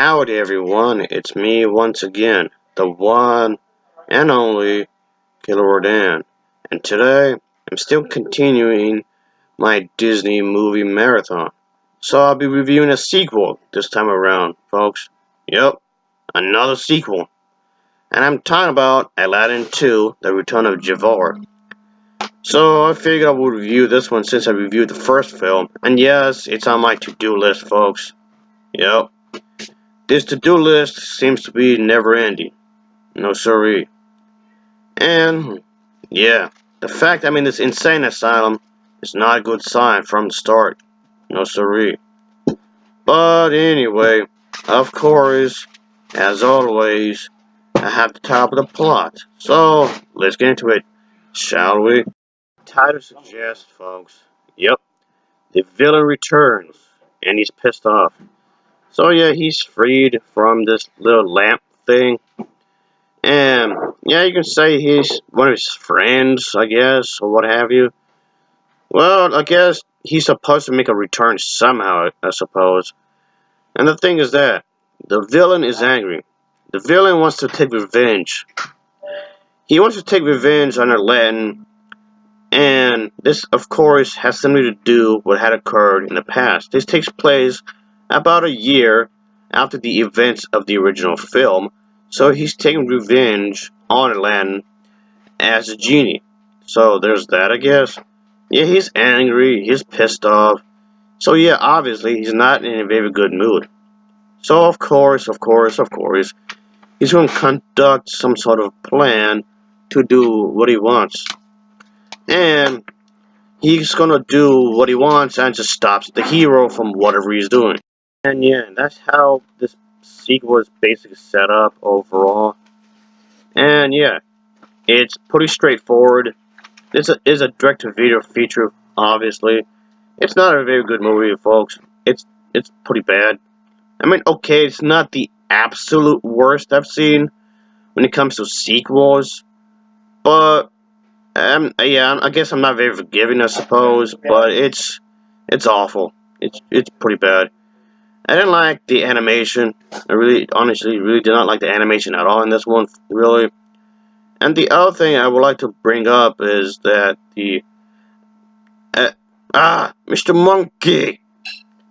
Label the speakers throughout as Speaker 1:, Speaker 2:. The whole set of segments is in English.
Speaker 1: Howdy everyone, it's me once again, the one and only Killer Dan, and today I'm still continuing my Disney movie marathon. So I'll be reviewing a sequel this time around, folks. Yep, another sequel. And I'm talking about Aladdin 2, The Return of Jafar. So I figured I would review this one since I reviewed the first film, and yes, it's on my to-do list, folks. Yep. This to-do list seems to be never-ending. No siree. And, yeah, the fact I'm in this insane asylum is not a good sign from the start. No siree. But anyway, of course, as always, I have the top of the plot. So, let's get into it, shall we? Title suggests, folks. Yep, the villain returns, and he's pissed off. So yeah, he's freed from this little lamp thing. And yeah, you can say he's one of his friends, I guess, or what have you. Well, I guess he's supposed to make a return somehow, I suppose. And the thing is that the villain is angry. The villain wants to take revenge. He wants to take revenge on Aladdin, and this, of course, has something to do with what had occurred in the past. This takes place about a year after the events of the original film, so he's taking revenge on Aladdin as a genie. So there's that, I guess. Yeah, he's angry, he's pissed off. So yeah, obviously, he's not in a very good mood. So of course, he's going to conduct some sort of plan to do what he wants. And he's going to do what he wants and just stops the hero from whatever he's doing. And yeah, that's how this sequel is basically set up overall. And yeah, it's pretty straightforward. This is a direct-to-video feature, obviously. It's not a very good movie, folks. It's pretty bad. I mean, okay, it's not the absolute worst I've seen when it comes to sequels, but yeah, I guess I'm not very forgiving, I suppose. But it's awful. It's pretty bad. I didn't like the animation. I really, honestly, really did not like the animation at all in this one, really. And the other thing I would like to bring up is that Mr. Monkey,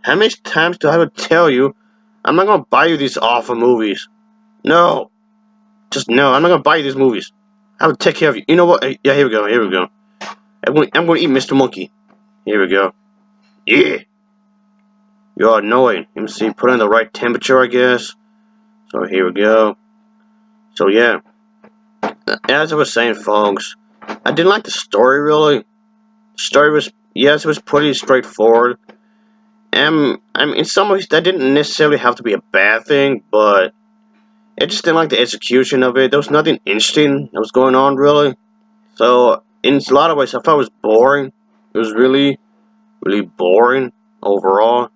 Speaker 1: how many times do I have to tell you I'm not gonna buy you these awful movies? No, just no, I'm not gonna buy you these movies. I will take care of you. You know what? Yeah, here we go. I'm gonna eat Mr. Monkey. Here we go. Yeah. You're annoying. Let me see, put it in the right temperature, I guess. So here we go. So yeah, as I was saying, folks, I didn't like the story really. The story was, yes, it was pretty straightforward. And I mean, in some ways, that didn't necessarily have to be a bad thing, but I just didn't like the execution of it. There was nothing interesting that was going on really. So in a lot of ways, I thought it was boring. It was really, really boring overall.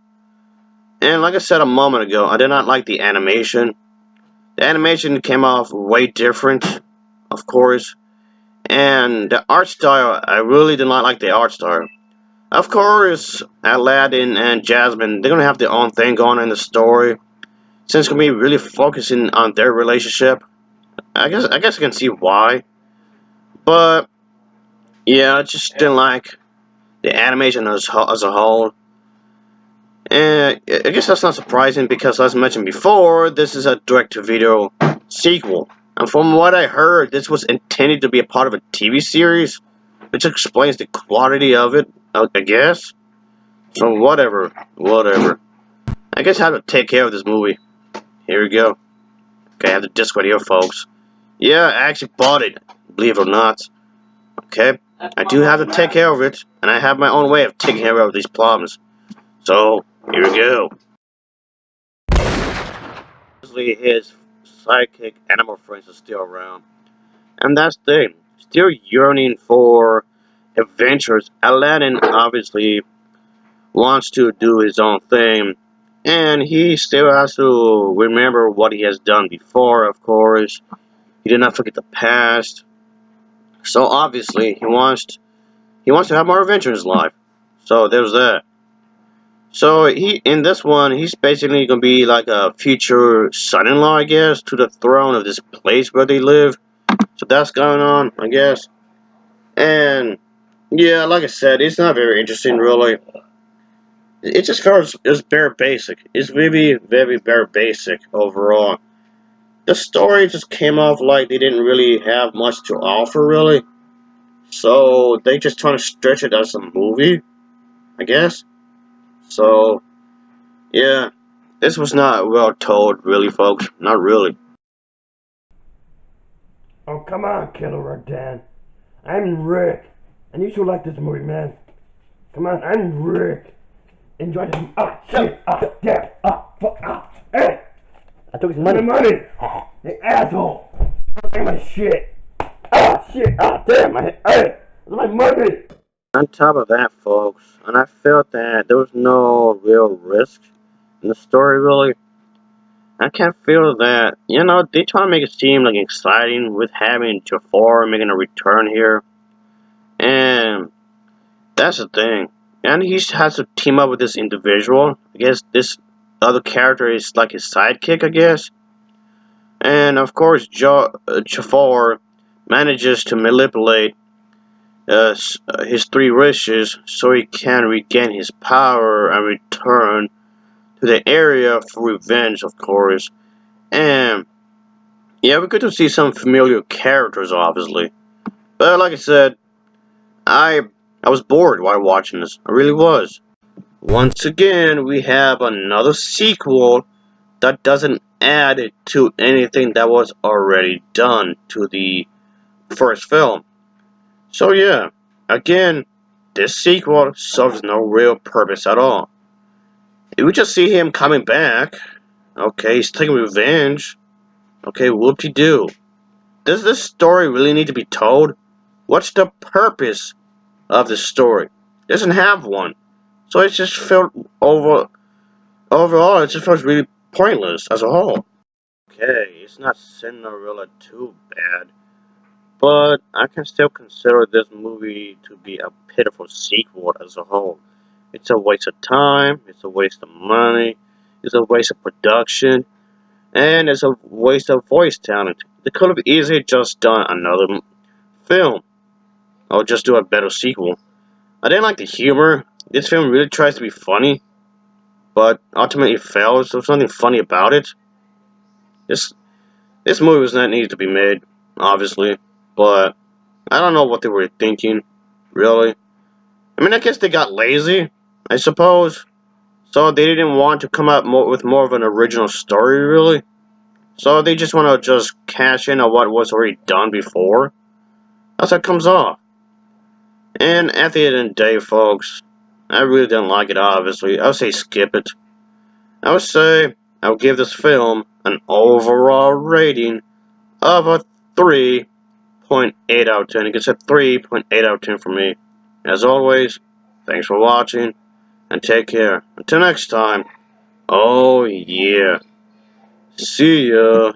Speaker 1: And like I said a moment ago, I did not like the animation. The animation came off way different, of course. And the art style, I really did not like the art style. Of course, Aladdin and Jasmine, they're gonna have their own thing going in the story. Since it's gonna be really focusing on their relationship. I guess I can see why. But yeah, I just didn't like the animation as a whole. And I guess that's not surprising because, as mentioned before, this is a direct-to-video sequel. And from what I heard, this was intended to be a part of a TV series, which explains the quality of it, I guess. So whatever. I guess I have to take care of this movie. Here we go. Okay, I have the disc right here, folks. Yeah, I actually bought it, believe it or not. Okay, I do have to take care of it, and I have my own way of taking care of these problems. So, here we go. Obviously, his sidekick animal friends are still around. And that's the thing. Still yearning for adventures. Aladdin obviously wants to do his own thing. And he still has to remember what he has done before, of course. He did not forget the past. So obviously, he wants to have more adventure in his life. So there's that. So in this one, he's basically gonna be like a future son-in-law, I guess, to the throne of this place where they live. So that's going on, I guess. And yeah, like I said, it's not very interesting, really. It just feels it's bare basic. It's really very bare basic overall. The story just came off like they didn't really have much to offer, really. So they just trying to stretch it as a movie, I guess. So yeah, this was not well told, really, folks. Not really.
Speaker 2: Oh, come on, Killer Rodan. I'm Rick. And you should like this movie, man. Come on, I'm Rick. Enjoy this. Ah, shit. Ah, damn. Ah, fuck. Ah, hey. I took his money. My money. You asshole. Take my shit. Ah, shit. Ah, damn. Hey, that's my money.
Speaker 1: On top of that, folks, and I felt that there was no real risk in the story, really. I can feel that, they try to make it seem like exciting with having Jafar making a return here. And that's the thing. And he has to team up with this individual. I guess this other character is like his sidekick, I guess. And of course, Jafar manages to manipulate his three wishes so he can regain his power and return to the area for revenge, of course. And yeah, we get to see some familiar characters, obviously. But like I said, I I was bored while watching this. I really was. Once again, we have another sequel that doesn't add to anything that was already done to the first film. So yeah, again, this sequel serves no real purpose at all. We just see him coming back. Okay, he's taking revenge. Okay, whoop-de-doo. Does this story really need to be told? What's the purpose of the story? It doesn't have one. So it just felt overall it just feels really pointless as a whole. Okay, it's not Cinderella too bad, but I can still consider this movie to be a pitiful sequel as a whole. It's a waste of time, it's a waste of money, it's a waste of production, and it's a waste of voice talent. They could have easily just done another film, or just do a better sequel. I didn't like the humor. This film really tries to be funny, but ultimately fails. There's nothing funny about it. This this movie was not needed to be made, obviously, but I don't know what they were thinking, really. I mean, I guess they got lazy, I suppose. So they didn't want to come up with more of an original story, really. So they just want to just cash in on what was already done before. That's how it comes off. And at the end of the day, folks, I really didn't like it, obviously. I would say skip it. I would say I would give this film an overall rating of a 3.8 out of 10. It gets a 3.8 out of 10 for me. As always, thanks for watching, and take care. Until next time, oh yeah. See ya.